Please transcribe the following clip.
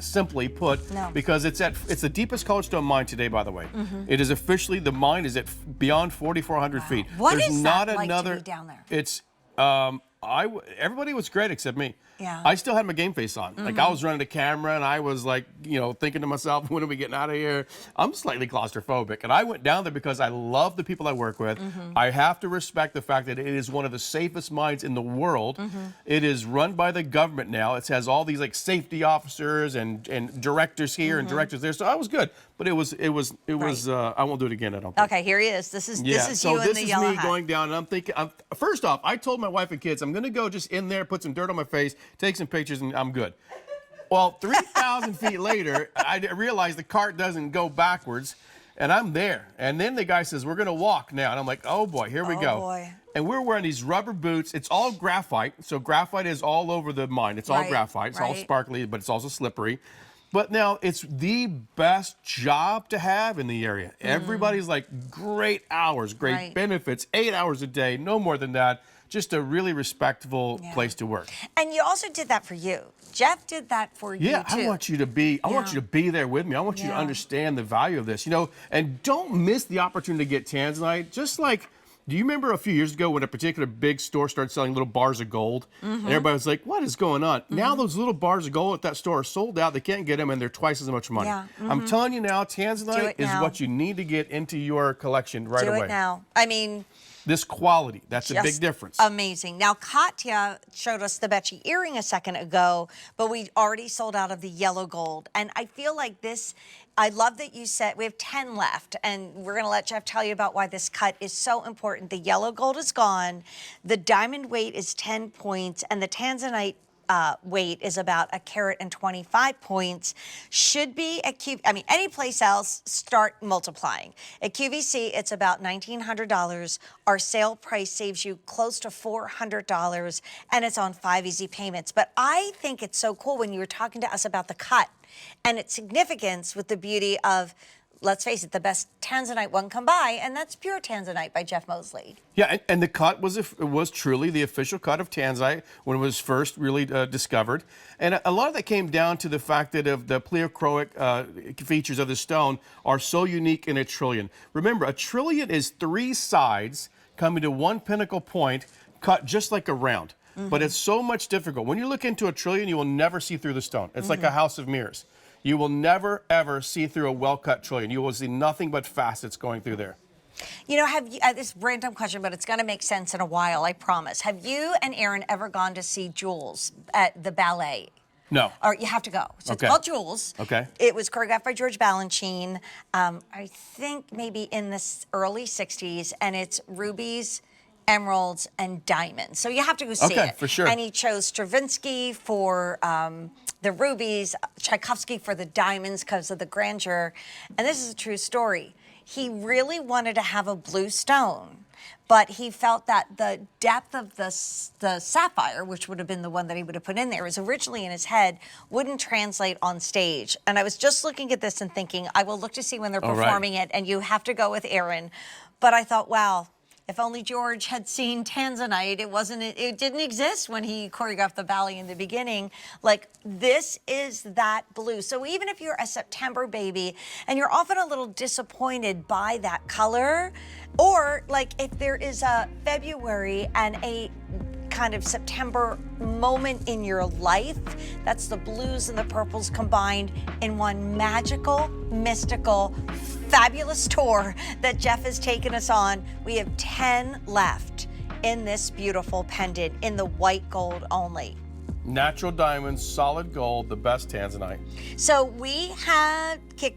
simply put, No. because it's the deepest colored stone mine today, by the way. It is officially, the mine is at beyond 4,400 feet. What There's is not that like another, to be down there? It's, everybody was great except me. Yeah. I still had my game face on. Like, I was running the camera and I was like, you know, thinking to myself, when are we getting out of here? I'm slightly claustrophobic. And I went down there because I love the people I work with. I have to respect the fact that it is one of the safest mines in the world. It is run by the government now. It has all these like safety officers and directors here and directors there. So I was good. But it was I won't do it again, I don't think. Okay, here he is. This is you so in the yellow this is me hat. going down, and I'm thinking, first off, I told my wife and kids, I'm going to go just in there, put some dirt on my face, take some pictures, and I'm good. Well, 3,000 feet later, I realized the cart doesn't go backwards, and I'm there. And then the guy says, we're going to walk now. And I'm like, oh, boy, here we go. Boy. And we're wearing these rubber boots. It's all graphite, so graphite is all over the mine. It's all graphite. It's all sparkly, but it's also slippery. But now it's the best job to have in the area. Everybody's like, great hours, great benefits, 8 hours a day, no more than that. Just a really respectable place to work. And you also did that for you. Jeff did that for you too. Yeah, I want you to be. I want you to be there with me. I want you to understand the value of this. You know, and don't miss the opportunity to get Tanzanite. Just like, do you remember a few years ago when a particular big store started selling little bars of gold? And everybody was like, what is going on? Now those little bars of gold at that store are sold out. They can't get them, and they're twice as much money. I'm telling you now, Tanzanite is what you need to get into your collection right away. Do it now. I mean, this quality, that's a big difference. Amazing. Now, Katya showed us the Betchy earring a second ago, but we already sold out of the yellow gold. And I feel like this, I love that you said we have 10 left, and we're going to let Jeff tell you about why this cut is so important. The yellow gold is gone, the diamond weight is 10 points, and the Tanzanite weight is about 1.25 carats. Should be at any place else, start multiplying. At QVC, it's about $1,900. Our sale price saves you close to $400, and it's on 5 easy payments. But I think it's so cool when you were talking to us about the cut and its significance with the beauty of, let's face it, the best Tanzanite one can buy, and that's Pure Tanzanite by Jeff Moseley. Yeah, and the cut was truly the official cut of Tanzanite when it was first really discovered. And a lot of that came down to the fact that the pleochroic features of the stone are so unique in a trillion. Remember, a trillion is 3 sides coming to one pinnacle point, cut just like a round. But it's so much difficult. When you look into a trillion, you will never see through the stone. It's like a house of mirrors. You will never, ever see through a well-cut trillion. You will see nothing but facets going through there. You know, have you, this random question, but it's going to make sense in a while, I promise. Have you and Aaron ever gone to see Jules at the ballet? No. Or you have to go. So it's called Jules. Okay. It was choreographed by George Balanchine, I think maybe in the early 60s, and it's rubies, emeralds, and diamonds. So you have to go see it. Okay, for sure. And he chose Stravinsky for the rubies, Tchaikovsky for the diamonds because of the grandeur. And this is a true story. He really wanted to have a blue stone, but he felt that the depth of the sapphire, which would have been the one that he would have put in there, was originally in his head, wouldn't translate on stage. And I was just looking at this and thinking, I will look to see when they're performing it, and you have to go with Aaron. But I thought, wow, if only George had seen Tanzanite, it didn't exist when he choreographed the ballet in the beginning. Like, this is that blue. So even if you're a September baby and you're often a little disappointed by that color, or like if there is a February and a kind of September moment in your life, that's the blues and the purples combined in one magical, mystical, fabulous tour that Jeff has taken us on. We have 10 left in this beautiful pendant in the white gold only. Natural diamonds, solid gold, the best Tanzanite. So we have kicked